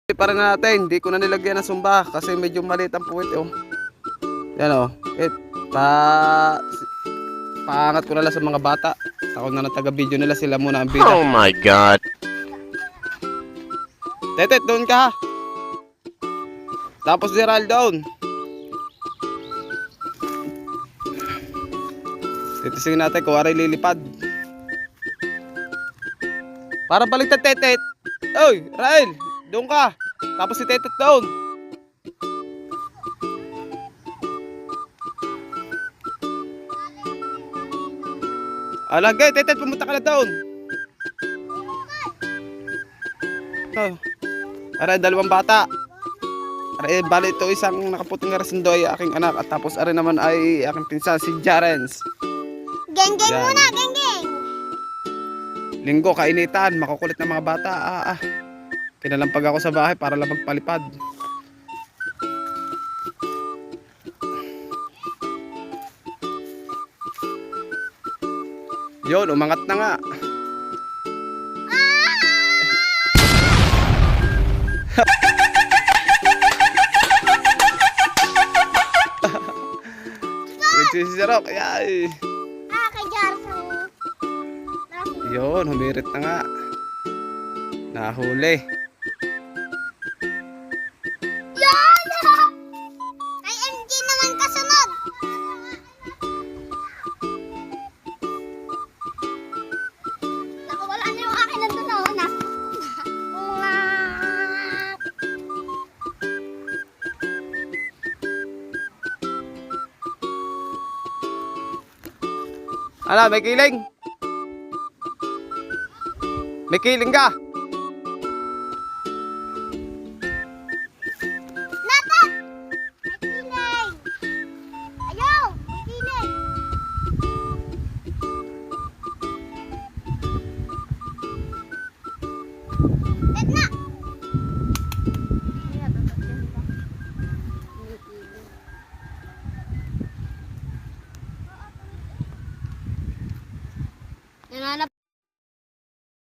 Pa rin natin, hindi ko na nilagyan ng sumba kasi medyo maliit ang puwit oh. Yan oh. Paangat ko na lang sa mga bata. Ako na taga-video nila, sila muna ang bida. Oh my God. Tetet, doon ka ha. Tapos Gerald down. Titisingin natin kung aray lilipad. Para baliktad Tetet. Oy, Rael, doon ka. Tapos si Tetet doon. Alagay, Tetet, pumunta ka na doon. Oh. Aray, dalawang bata. Aray, bali ito isang nakaputing arasundo ay aking anak. At tapos aray naman ay aking pinsan, si Jarens. Geng-geng Yan. muna, geng-geng. Linggo, kainitan, makukulit na mga bata. Kinalampag ako sa bahay para lang magpalipad. Yun, umangat na nga. Nagsisirok, ay. Kay Jarso. Yun, humirit na nga. Nahuli. Yan! Kay MG naman kasunod. Naku, wala na yung akin nandun ako na. Ala, may kiling. May kiling ka. Natat! May kiling! Ayaw! May kiling! Tet na! Nananap